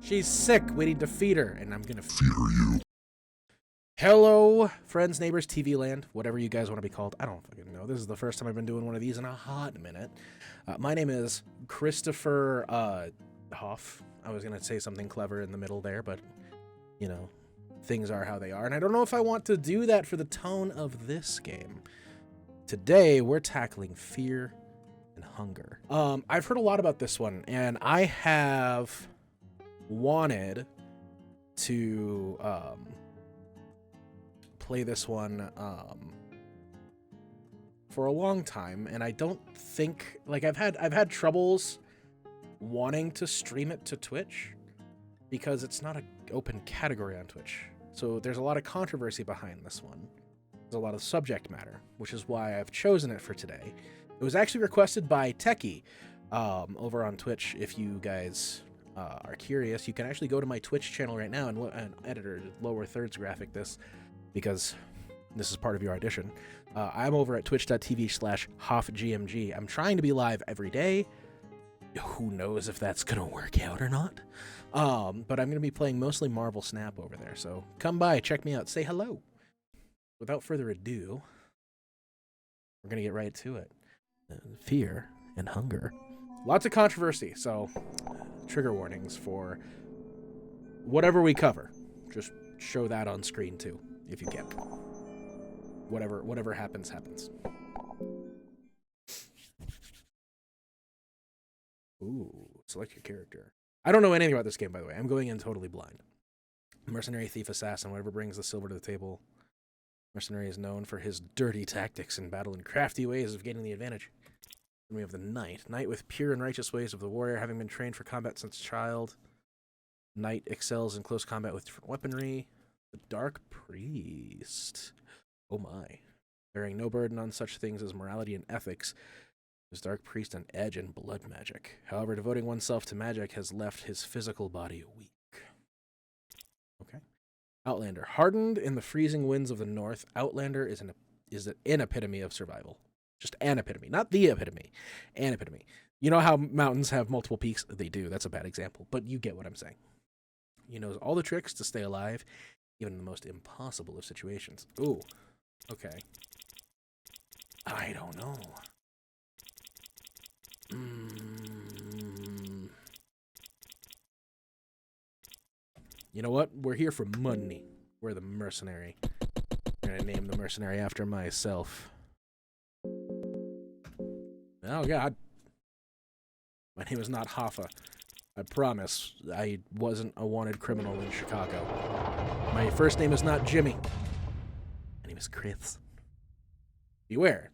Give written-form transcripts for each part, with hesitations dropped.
She's sick. We need to feed her, and I'm gonna feed you. Hello, friends, neighbors, TV land, whatever you guys want to be called. I don't fucking know. This is the first time I've been doing one of these in a hot minute. My name is Christopher Haaf. I was gonna say something clever in the middle there, but you know, things are how they are, and I don't know if I want to do that for the tone of this game. Today, we're tackling fear and hunger. I've heard a lot about this one, and I have wanted to play this one for a long time, and I don't think, like, I've had troubles wanting to stream it to Twitch because it's not an open category on Twitch. So there's a lot of controversy behind this one. There's a lot of subject matter, which is why I've chosen it for today. It was actually requested by Techie over on Twitch. If you guys are curious, you can actually go to my Twitch channel right now and editor lower thirds graphic this, because this is part of your audition. I'm over at twitch.tv/HaafGMG. I'm trying to be live every day. Who knows if that's going to work out or not. But I'm going to be playing mostly Marvel Snap over there. So come by, check me out, say hello. Without further ado, we're going to get right to it. Fear and hunger. Lots of controversy, so trigger warnings for whatever we cover. Just show that on screen too, if you can. Whatever happens, happens. Ooh, select your character. I don't know anything about this game, by the way. I'm going in totally blind. Mercenary, thief, assassin, whatever brings the silver to the table. Mercenary is known for his dirty tactics in battle and crafty ways of gaining the advantage. Then we have the knight. Knight with pure and righteous ways of the warrior, having been trained for combat since child. Knight excels in close combat with different weaponry. The dark priest. Oh my. Bearing no burden on such things as morality and ethics, his dark priest an edge and blood magic. However, devoting oneself to magic has left his physical body weak. Okay. Outlander. Hardened in the freezing winds of the north, Outlander is an epitome of survival. Just an epitome. Not the epitome. An epitome. You know how mountains have multiple peaks? They do. That's a bad example, but you get what I'm saying. He knows all the tricks to stay alive, even in the most impossible of situations. Ooh. Okay. I don't know. You know what? We're here for money. We're the mercenary. I'm gonna name the mercenary after myself. Oh God. My name is not Hoffa. I promise I wasn't a wanted criminal in Chicago. My first name is not Jimmy. My name is Chris. Beware.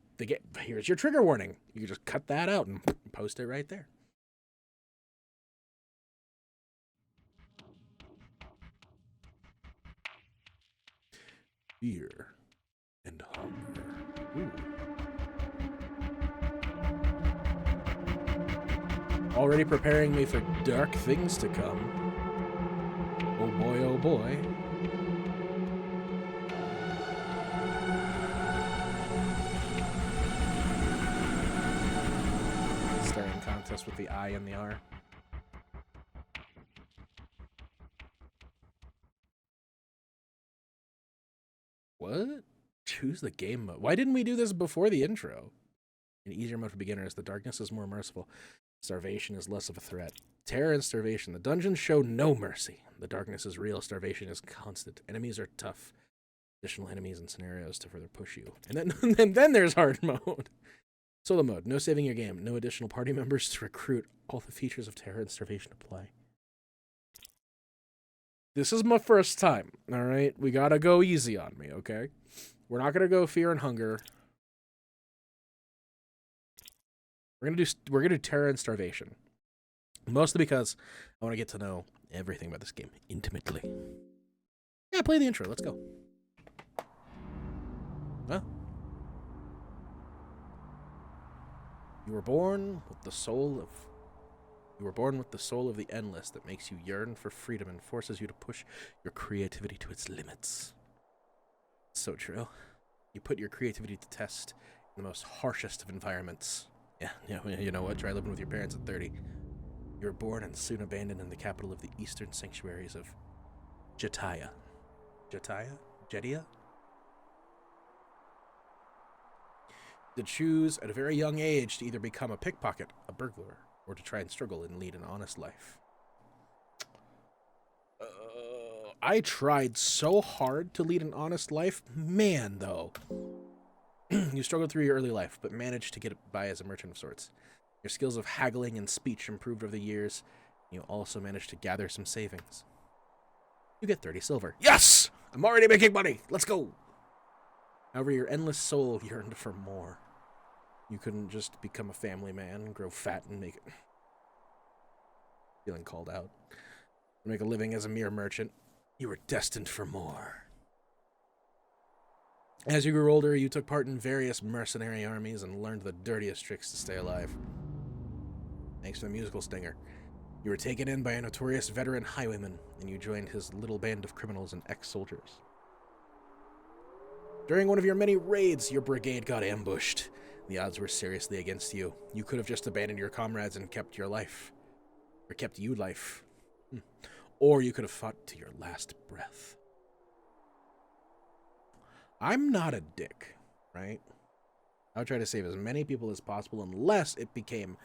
Here's your trigger warning. You can just cut that out and post it right there. Fear and hunger. Ooh. Already preparing me for dark things to come. Oh boy, oh boy. Staring contest with the I and the R. What? Choose the game mode. Why didn't we do this before the intro? An easier mode for beginners. The darkness is more merciful. Starvation is less of a threat. Terror and starvation. The dungeons show no mercy. The darkness is real. Starvation is constant. Enemies are tough. Additional enemies and scenarios to further push you. And then there's hard mode. Solo mode. No saving your game. No additional party members to recruit. All the features of terror and starvation apply. This is my first time, all right? We gotta go easy on me, okay? We're not gonna go fear and hunger. We're gonna do terror and starvation. Mostly because I want to get to know everything about this game intimately. Yeah, play the intro. Let's go. Well, you were born with the soul of the endless that makes you yearn for freedom and forces you to push your creativity to its limits. So true. You put your creativity to test in the most harshest of environments. Yeah, you know what? Try living with your parents at 30. You were born and soon abandoned in the capital of the eastern sanctuaries of Jetiah. Jetiah? To choose at a very young age to either become a pickpocket, a burglar, or to try and struggle and lead an honest life. I tried so hard to lead an honest life. Man, though. You struggled through your early life, but managed to get by as a merchant of sorts. Your skills of haggling and speech improved over the years. You also managed to gather some savings. You get 30 silver. Yes! I'm already making money! Let's go! However, your endless soul yearned for more. You couldn't just become a family man, grow fat, and make it... Feeling called out. Make a living as a mere merchant. You were destined for more. As you grew older, you took part in various mercenary armies and learned the dirtiest tricks to stay alive. Thanks to the musical stinger. You were taken in by a notorious veteran highwayman, and you joined his little band of criminals and ex-soldiers. During one of your many raids, your brigade got ambushed. The odds were seriously against you. You could have just abandoned your comrades and kept your life. Or kept you life. Or you could have fought to your last breath. I'm not a dick, right? I would try to save as many people as possible unless it became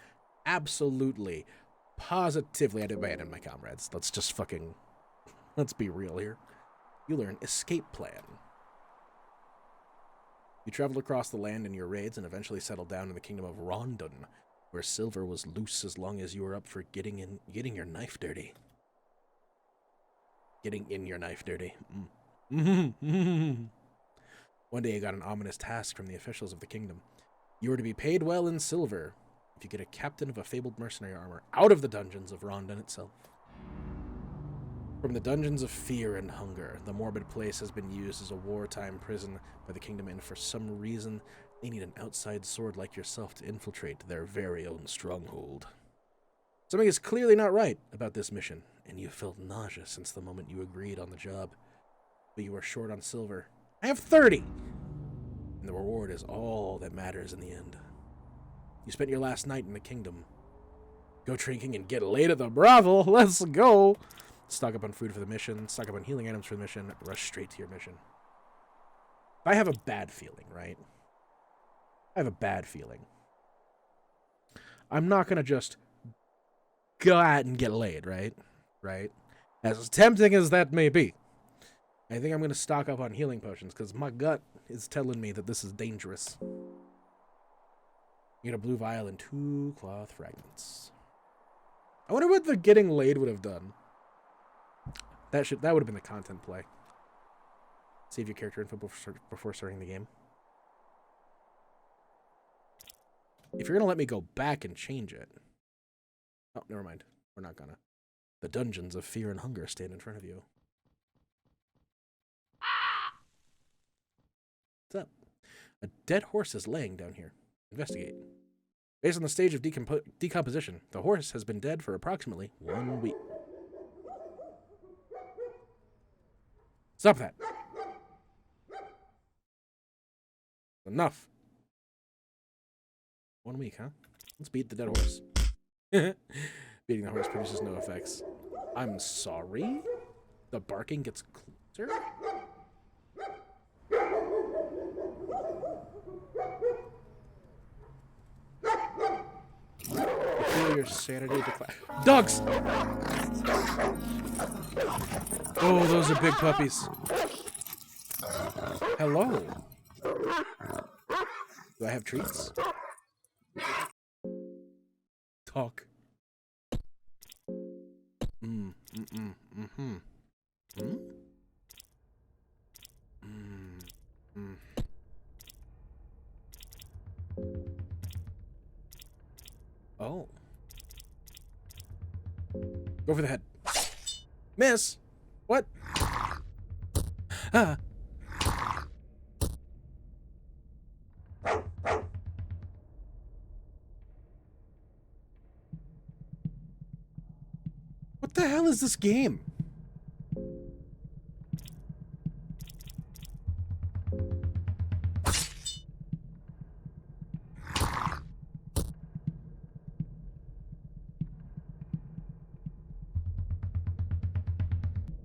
absolutely, positively I'd abandon my comrades. Let's be real here. You learn escape plan. You traveled across the land in your raids and eventually settled down in the kingdom of Rondon, where silver was loose as long as you were up for getting your knife dirty. Getting in your knife dirty. One day you got an ominous task from the officials of the kingdom. You were to be paid well in silver if you get a captain of a fabled mercenary armor out of the dungeons of Rondon itself. From the dungeons of fear and hunger, the morbid place has been used as a wartime prison by the kingdom, and for some reason, they need an outside sword like yourself to infiltrate their very own stronghold. Something is clearly not right about this mission, and you felt nauseous since the moment you agreed on the job. But you are short on silver. I have 30! And the reward is all that matters in the end. You spent your last night in the kingdom. Go drinking and get laid at the brothel. Let's go! Stock up on food for the mission, stock up on healing items for the mission, rush straight to your mission. I have a bad feeling, right? I have a bad feeling. I'm not going to just go out and get laid, right? Right? As tempting as that may be. I think I'm going to stock up on healing potions because my gut is telling me that this is dangerous. You get a blue vial and 2 cloth fragments. I wonder what the getting laid would have done. That would have been the content play. Save your character info before starting the game. If you're going to let me go back and change it... Oh, never mind. We're not gonna. The dungeons of fear and hunger stand in front of you. What's up? A dead horse is laying down here. Investigate. Based on the stage of decomposition, the horse has been dead for approximately 1 week. Stop that. Enough. 1 week, huh? Let's beat the dead horse. Beating the horse produces no effects. I'm sorry? The barking gets closer? You feel your sanity decline. Dogs! Oh, those are big puppies. Hello. Do I have treats? Talk. Oh. Go for the head. Miss! What? Ah. What the hell is this game?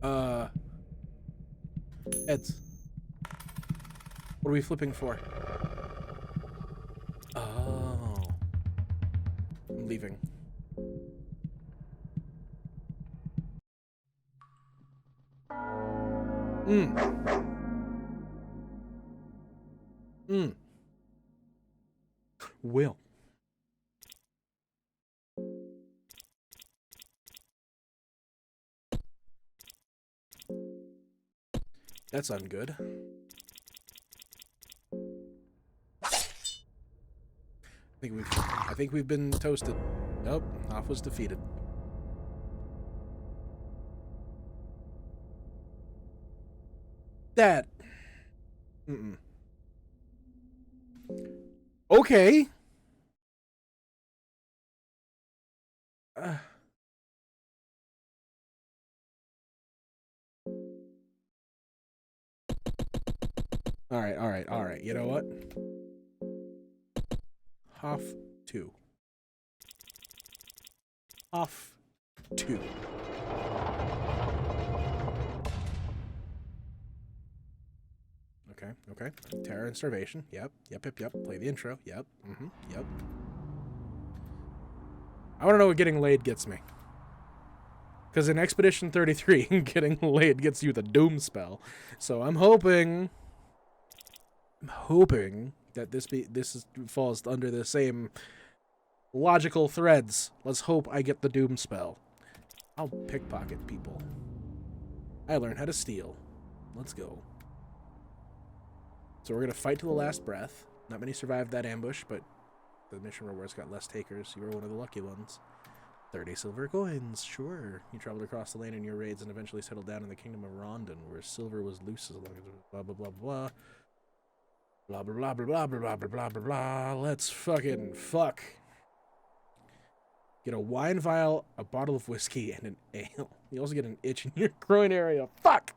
Uh, heads. What are we flipping for? Oh. I'm leaving. Will. That's ungood. I think we've been toasted. Nope, Haaf was defeated. That. Okay. All right. You know what? Haaf 2. Haaf 2. Okay. Terror and starvation. Yep. Play the intro. Yep. Yep. I want to know what getting laid gets me. Because in Expedition 33, getting laid gets you the Doom spell. So I'm hoping that this falls under the same logical threads. Let's hope I get the Doom spell. I'll pickpocket people. I learned how to steal. Let's go. So we're going to fight to the last breath. Not many survived that ambush, but the mission rewards got less takers. You were one of the lucky ones. 30 silver coins, sure. You traveled across the land in your raids and eventually settled down in the kingdom of Rondon, where silver was loose as long as blah blah blah blah. Blah blah blah blah blah blah blah blah blah blah. Let's fucking fuck. Get a wine vial, a bottle of whiskey, and an ale. You also get an itch in your groin area. Fuck!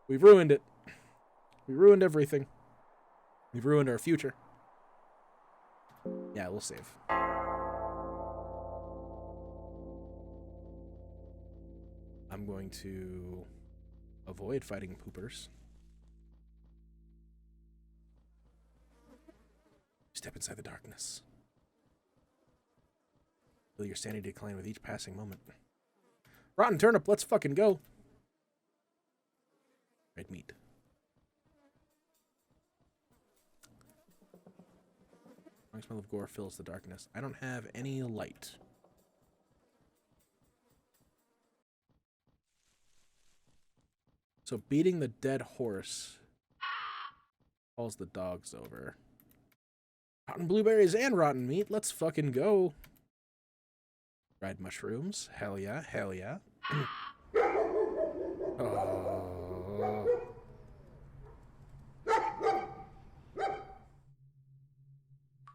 We've ruined it. We ruined everything. We've ruined our future. Yeah, we'll save. I'm going to avoid fighting poopers. Step inside the darkness. Feel your sanity decline with each passing moment. Rotten turnip, let's fucking go. Red meat. Strong smell of gore fills the darkness. I don't have any light. So beating the dead horse calls the dogs over. Rotten blueberries and rotten meat. Let's fucking go. Fried mushrooms. Hell yeah. Hell yeah. Oh.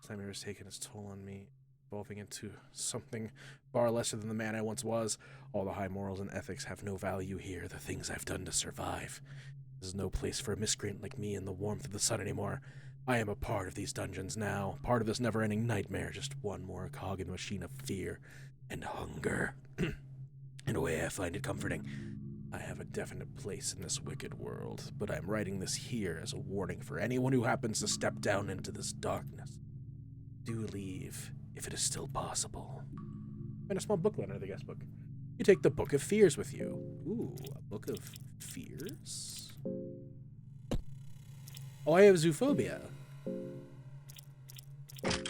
Time has taken its toll on me, evolving into something far lesser than the man I once was. All the high morals and ethics have no value here. The things I've done to survive. This is no place for a miscreant like me in the warmth of the sun anymore. I am a part of these dungeons now, part of this never-ending nightmare, just one more cog in the machine of fear and hunger. In a way, I find it comforting. I have a definite place in this wicked world, but I'm writing this here as a warning for anyone who happens to step down into this darkness. Do leave, if it is still possible. And a small booklet under the guest book. You take the Book of Fears with you. Ooh, a Book of Fears? Oh, I have zoophobia. Okay.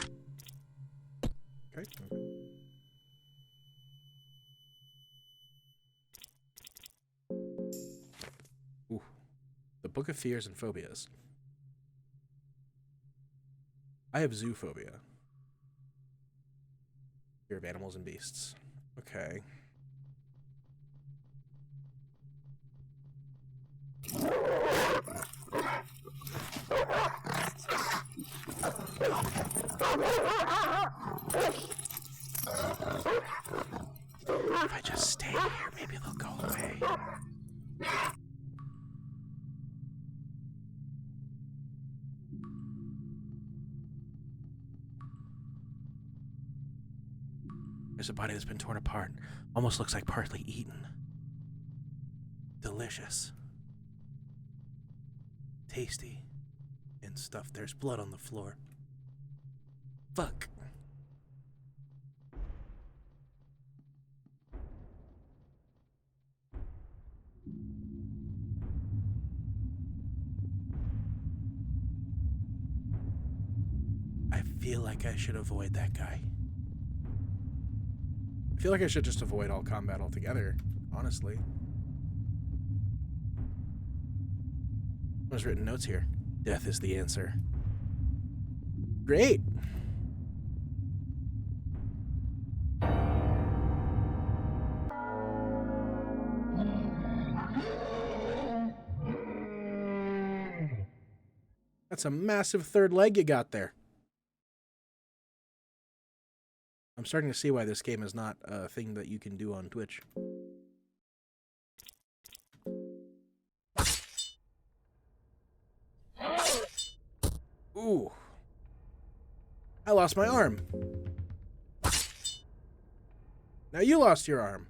Ooh. The Book of Fears and Phobias. I have zoophobia. Fear of animals and beasts. Okay. If I just stay here, maybe they'll go away. There's a body that's been torn apart. Almost looks like partly eaten. delicious. Tasty. And stuff. There's blood on the floor. Fuck. I feel like I should avoid that guy. I feel like I should just avoid all combat altogether, honestly. There's written notes here. Death is the answer. Great! That's a massive third leg you got there. I'm starting to see why this game is not a thing that you can do on Twitch. Ooh. I lost my arm. Now you lost your arm.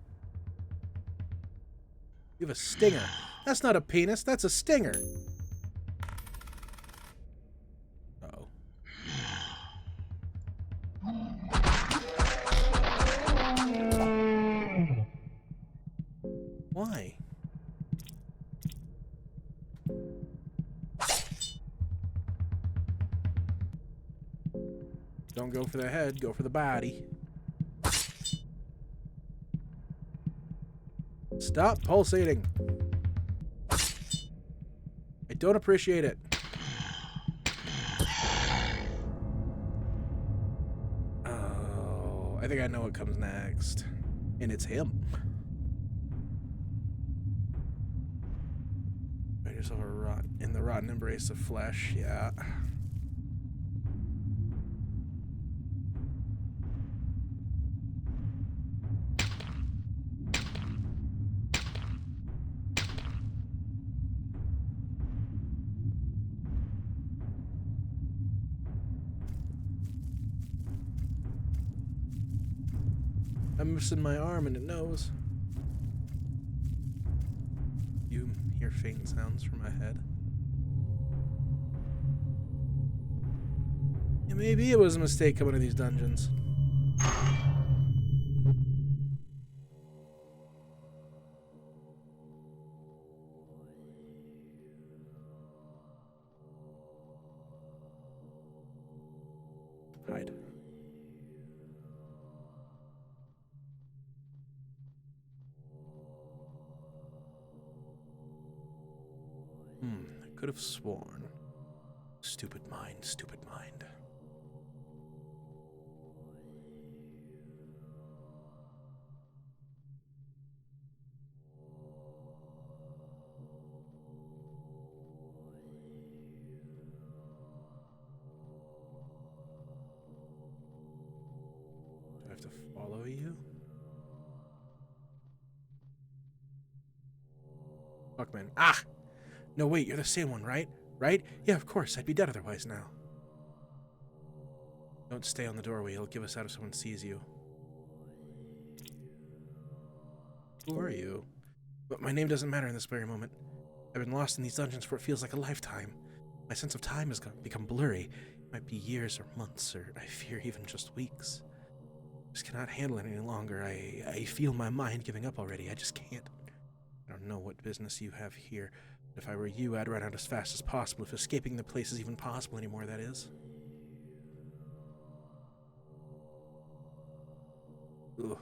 You have a stinger. That's not a penis, that's a stinger. Uh-oh. Why? Don't go for the head, go for the body. Stop pulsating. I don't appreciate it. Oh, I think I know what comes next. And it's him. Find yourself in the rotten embrace of flesh, yeah. I'm missing my arm and it knows. You hear faint sounds from my head. Yeah, maybe it was a mistake coming to these dungeons. Hide. I could have sworn. Stupid mind, stupid mind. Do I have to follow you? Fuck, man. Ah! No, wait, you're the same one, right? Right? Yeah, of course. I'd be dead otherwise now. Don't stay on the doorway. He'll give us out if someone sees you. Who are you? But my name doesn't matter in this very moment. I've been lost in these dungeons for what feels like a lifetime. My sense of time has become blurry. It might be years or months, or I fear even just weeks. I just cannot handle it any longer. I feel my mind giving up already. I just can't. I don't know what business you have here. If I were you, I'd run out as fast as possible, if escaping the place is even possible anymore, that is. Ugh.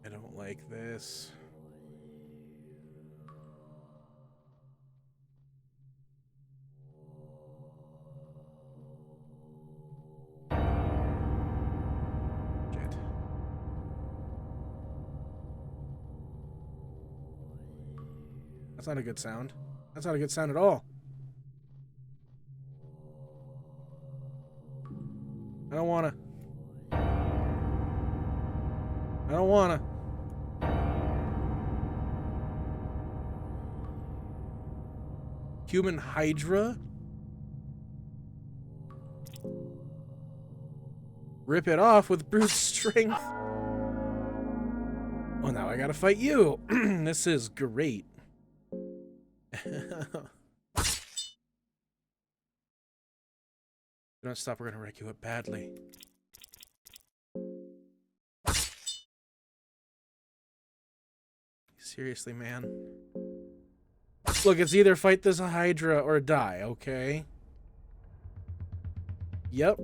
I don't like this. That's not a good sound. That's not a good sound at all. I don't wanna. I don't wanna. Human Hydra? Rip it off with brute strength. Oh, now I gotta fight you. This is great. Don't stop, we're gonna wreck you up badly. Seriously, man. Look, it's either fight this Hydra or die, okay? Yep.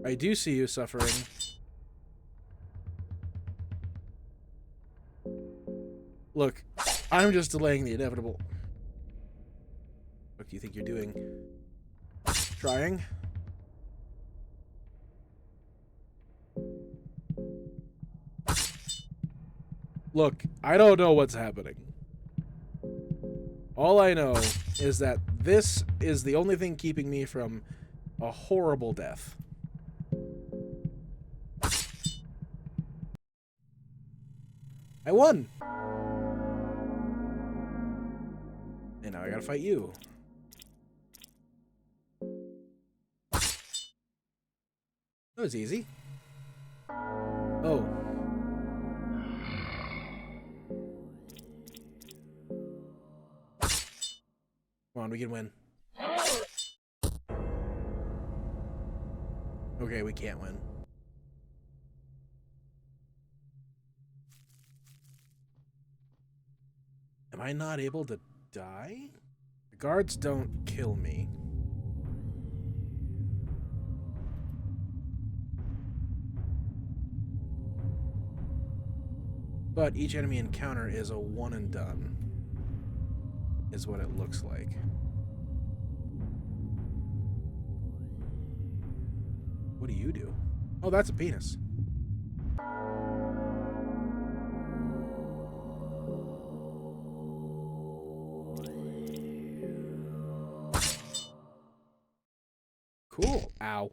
I do see you suffering. Look, I'm just delaying the inevitable. What do you think you're doing? Trying? Look, I don't know what's happening. All I know is that this is the only thing keeping me from a horrible death. I won! And now I gotta fight you. That was easy. Oh. Come on, we can win. Okay, we can't win. Am I not able to die? The guards don't kill me. But each enemy encounter is a one and done. Is what it looks like. What do you do? Oh, that's a penis. Cool. Ow.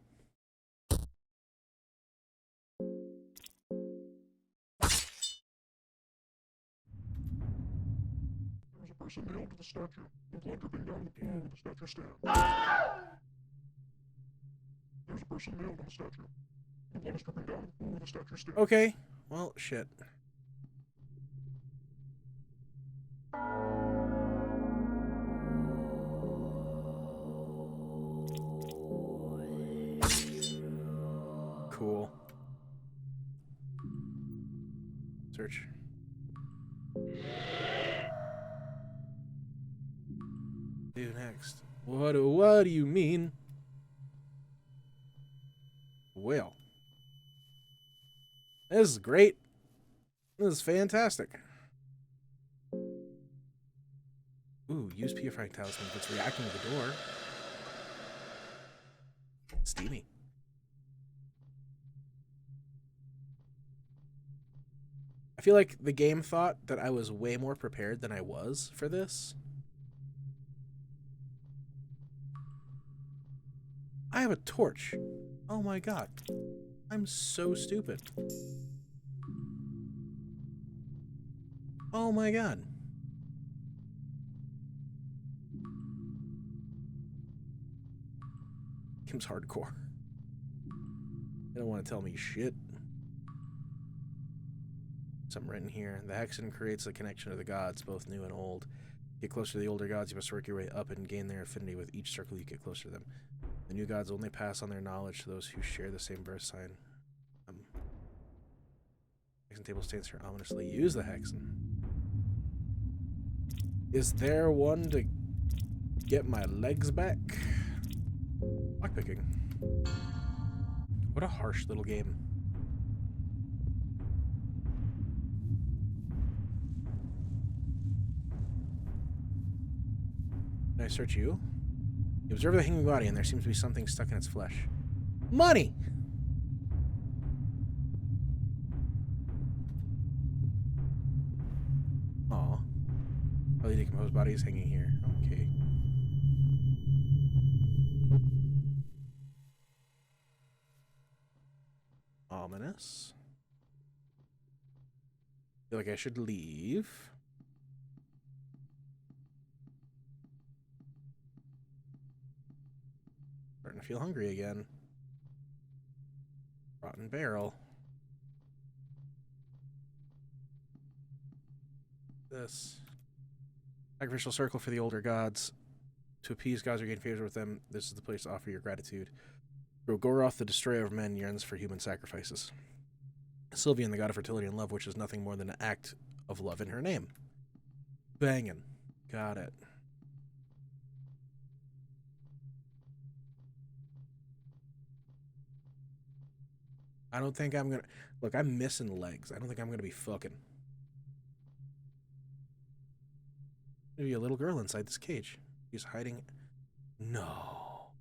There's a person nailed to the statue. The blood dripping down the pool where the statue stands. There's a person nailed to the statue. The blood is dripping down the pool where the statue stands. Okay. Well, shit. Cool. Search. Do next. What do you mean? Well. This is great. This is fantastic. Ooh, use purifying talisman if it's reacting to the door. Steamy. I feel like the game thought that I was way more prepared than I was for this. I have a torch. Oh my god. I'm so stupid. Oh my god. Game's hardcore. They don't want to tell me shit. Something written here. The hexen creates a connection to the gods, both new and old. Get closer to the older gods, you must work your way up and gain their affinity with each circle you get closer to them. The new gods only pass on their knowledge to those who share the same birth sign. Hexen table stands here ominously. Use the hexen. Is there one to get my legs back? Lockpicking. What a harsh little game. Can I search you? You observe the hanging body, and there seems to be something stuck in its flesh. Money! Aw. Highly decomposed body is hanging here. Okay. Ominous. Feel like I should leave. Starting to feel hungry again. Rotten barrel. This. Sacrificial circle for the older gods. To appease gods or gain favor with them, this is the place to offer your gratitude. Rogoroth, the destroyer of men, yearns for human sacrifices. Sylvian, the god of fertility and love, which is nothing more than an act of love in her name. Bangin'. Got it. I don't think I'm gonna... Look, I'm missing legs. I don't think I'm gonna be fucking. Maybe a little girl inside this cage. She's hiding... No.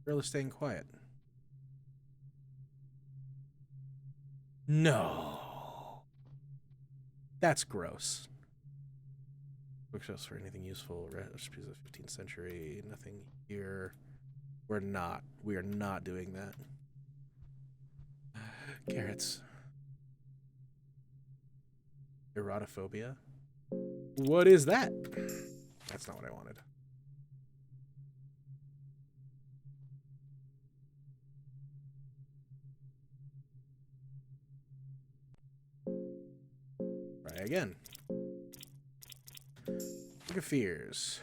Girl is staying quiet. No. That's gross. Bookshelves for anything useful. Recipes of the 15th century. Nothing here. We are not doing that. Carrots. Erotophobia? What is that? That's not what I wanted. Try again. Book of Fears.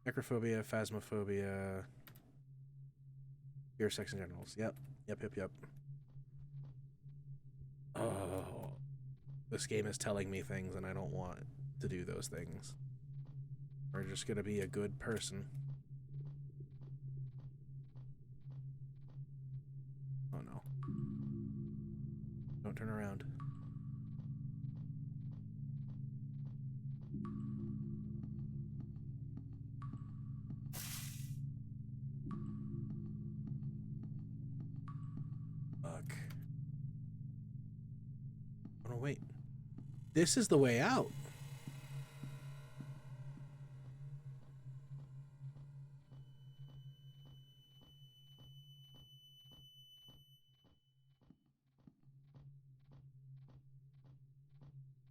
Necrophobia, phasmophobia. Fear of sex and genitals. Yep. Oh. This game is telling me things and I don't want to do those things. We're just gonna be a good person. Oh no. Don't turn around. Fuck. Oh no, wait. This is the way out.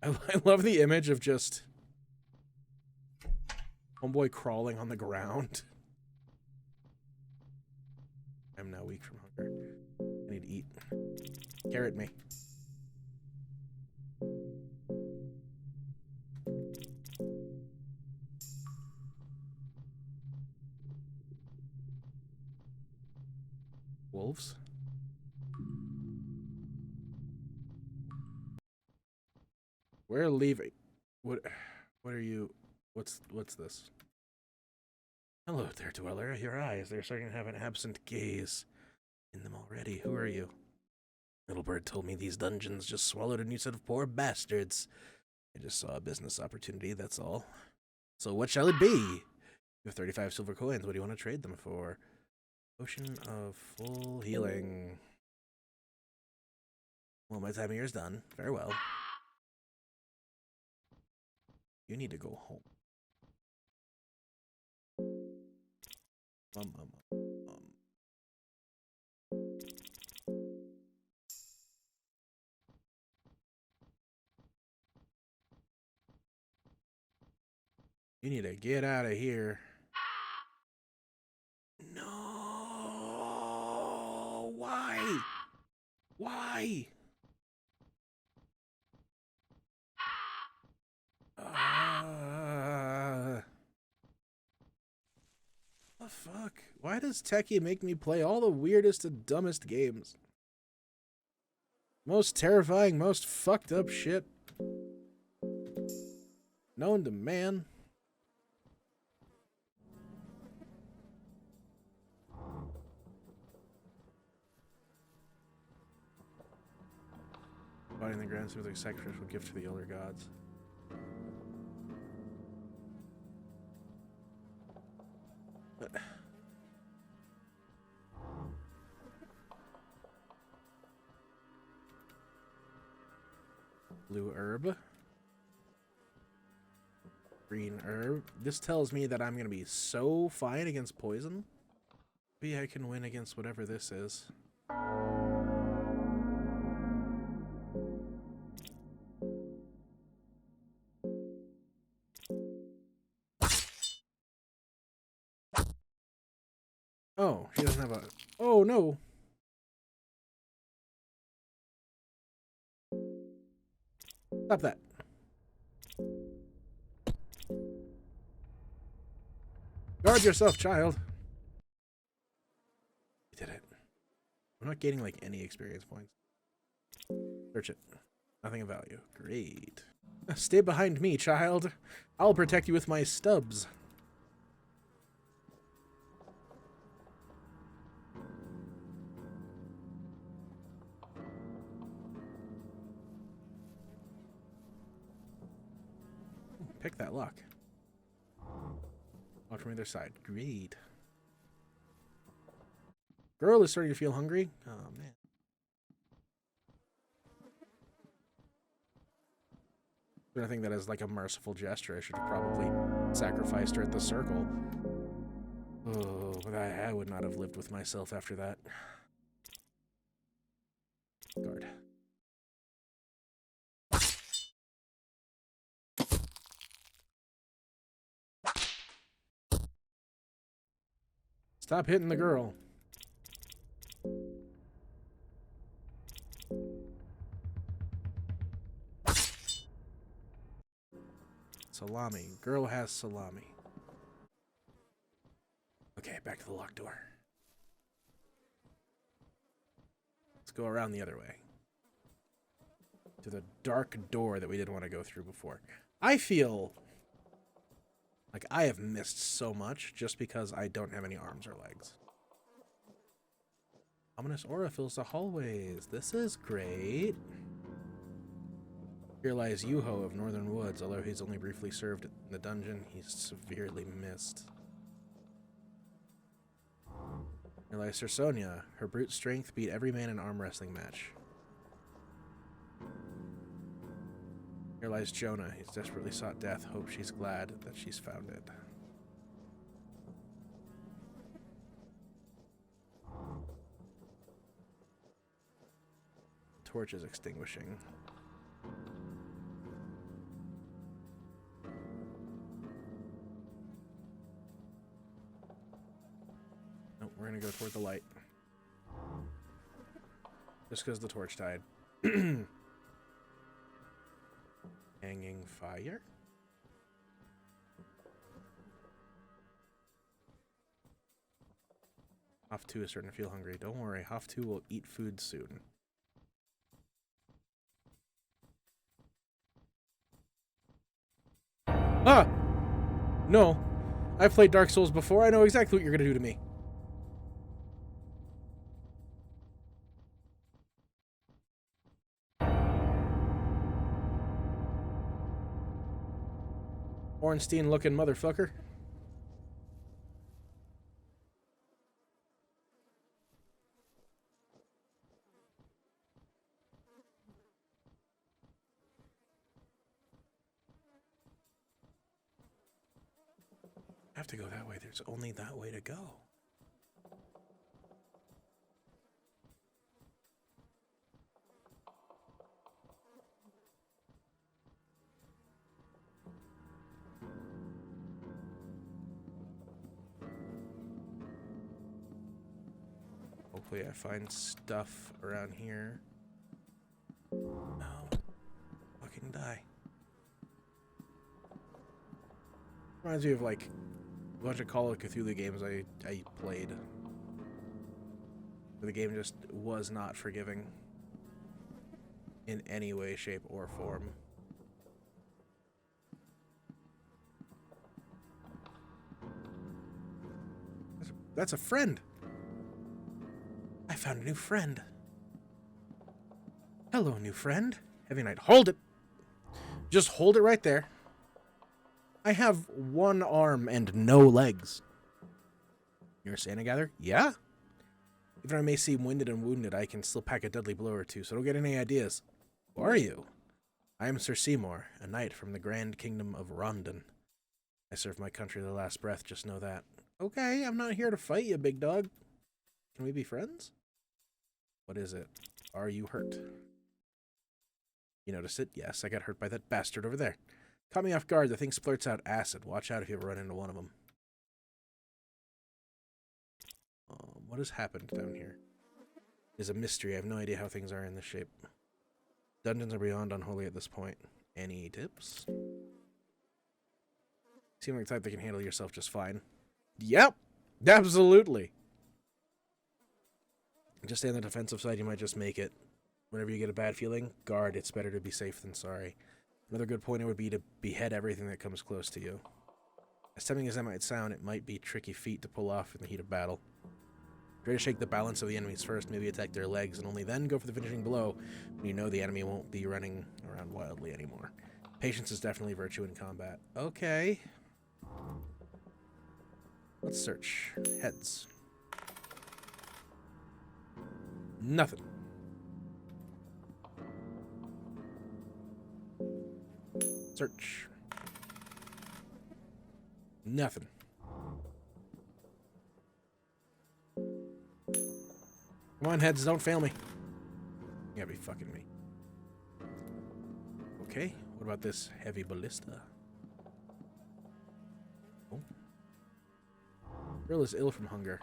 I love the image of just homeboy crawling on the ground. I'm now weak from hunger. I need to eat. Carrot me. Wolves? We're leaving. What are you? What's this? Hello there, dweller. Your eyes, they're starting to have an absent gaze in them already. Who are you? Little bird told me these dungeons just swallowed a new set of poor bastards. I just saw a business opportunity, that's all. So what shall it be? You have 35 silver coins. What do you want to trade them for? Potion of full healing. Well, my time here is done. Farewell. You need to go home. You need to get out of here. No! Why? Why? The fuck? Why does Techie make me play all the weirdest and dumbest games? Most terrifying, most fucked up shit known to man. Body in the ground seems like a sacrificial gift to the elder gods. Blue herb. Green herb. This tells me that I'm going to be so fine against poison. Maybe I can win against whatever this is. Oh, she doesn't have a... Oh, no. Stop that. Guard yourself, child. We did it. I'm not gaining, like, any experience points. Search it. Nothing of value. Great. Stay behind me, child. I'll protect you with my stubs. Pick that lock. Lock from either side. Great. Girl is starting to feel hungry. Oh, man. I think that is like a merciful gesture. I should have probably sacrificed her at the circle. Oh, but I would not have lived with myself after that. Guard. Stop hitting the girl. Salami. Girl has salami. Okay, back to the locked door. Let's go around the other way. To the dark door that we didn't want to go through before. I feel like I have missed so much just because I don't have any arms or legs. Ominous aura fills the hallways. This is great. Here lies Yuho of Northern Woods. Although he's only briefly served in the dungeon, he's severely missed. Here lies Cersonia. Her brute strength beat every man in an arm wrestling match. Here lies Jonah. He's desperately sought death. Hope she's glad that she's found it. Torch is extinguishing. Nope, we're gonna go toward the light. Just because the torch died. Hanging fire? Haaf 2 is starting to feel hungry. Don't worry, Haaf 2 will eat food soon. Ah! No. I've played Dark Souls before. I know exactly what you're going to do to me. Ornstein-looking motherfucker. I have to go that way. There's only that way to go. Hopefully I find stuff around here. No. Fucking die. Reminds me of like a bunch of Call of Cthulhu games I played. The game just was not forgiving in any way, shape, or form. That's a friend. I found a new friend. Hello, new friend. Heavy Knight. Hold it. Just hold it right there. I have one arm and no legs. You're a Santa Gatherer? Yeah? Even I may seem winded and wounded, I can still pack a deadly blow or two, so don't get any ideas. Who are you? I am Sir Seymour, a knight from the Grand Kingdom of Rondon. I serve my country to the last breath, just know that. Okay, I'm not here to fight you, big dog. Can we be friends? What is it? Are you hurt? You noticed it? Yes, I got hurt by that bastard over there. Caught me off guard. The thing splurts out acid. Watch out if you ever run into one of them. Oh, What has happened down here? Is a mystery. I have no idea how things are in this shape. Dungeons are beyond unholy at this point. Any tips? Seem like the type that can handle yourself just fine. Yep! Absolutely! Just stay on the defensive side, you might just make it. Whenever you get a bad feeling, guard. It's better to be safe than sorry. Another good point would be to behead everything that comes close to you. As tempting as that might sound, it might be a tricky feat to pull off in the heat of battle. Try to shake the balance of the enemies first, maybe attack their legs, and only then go for the finishing blow when you know the enemy won't be running around wildly anymore. Patience is definitely virtue in combat. Okay. Let's search. Heads. Nothing. Search. Nothing. Come on, heads, don't fail me. You gotta be fucking me. Okay, what about this heavy ballista? Oh. Girl is ill from hunger.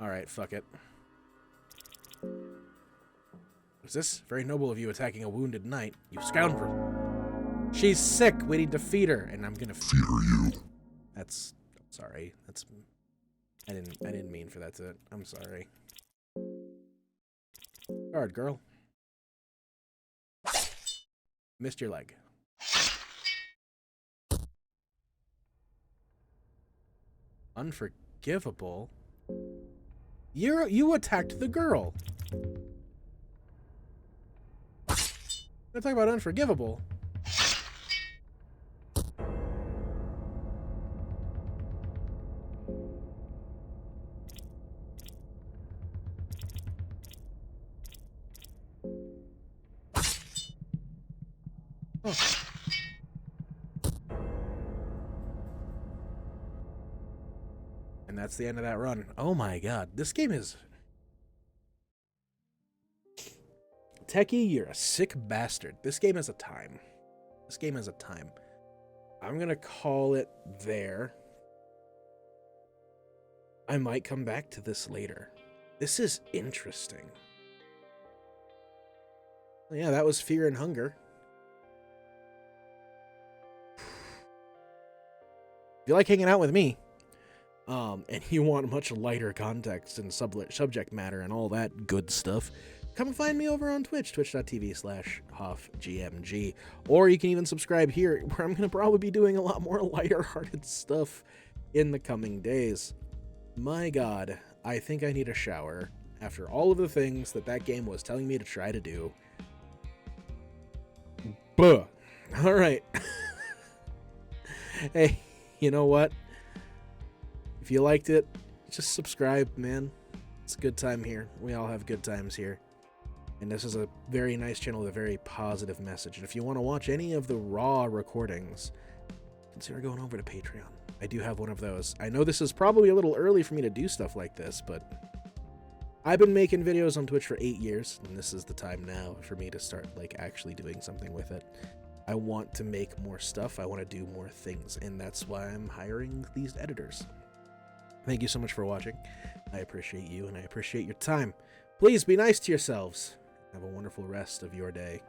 Alright, fuck it. What's this? Very noble of you attacking a wounded knight, you scoundrel. She's sick, we need to feed her, and I'm gonna feed her you. That's... sorry, that's... I didn't mean for that to... I'm sorry. Guard, girl. Missed your leg. Unforgivable? You attacked the girl. Don't talk about unforgivable. Oh. And that's the end of that run. Oh my god. This game is... Techie, you're a sick bastard. This game has a time. This game has a time. I'm gonna call it there. I might come back to this later. This is interesting. Yeah, that was Fear and Hunger. If you like hanging out with me, and you want much lighter context and subject matter and all that good stuff, come and find me over on Twitch, twitch.tv/HaafGMG. Or you can even subscribe here, where I'm going to probably be doing a lot more lighter-hearted stuff in the coming days. My god, I think I need a shower after all of the things that game was telling me to try to do. Buh. Alright. Hey, you know what? If you liked it, just subscribe, man. It's a good time here. We all have good times here. And this is a very nice channel with a very positive message. And if you want to watch any of the raw recordings, consider going over to Patreon. I do have one of those. I know this is probably a little early for me to do stuff like this, but I've been making videos on Twitch for 8 years, and this is the time now for me to start actually doing something with it. I want to make more stuff. I want to do more things, and that's why I'm hiring these editors. Thank you so much for watching. I appreciate you, and I appreciate your time. Please be nice to yourselves. Have a wonderful rest of your day.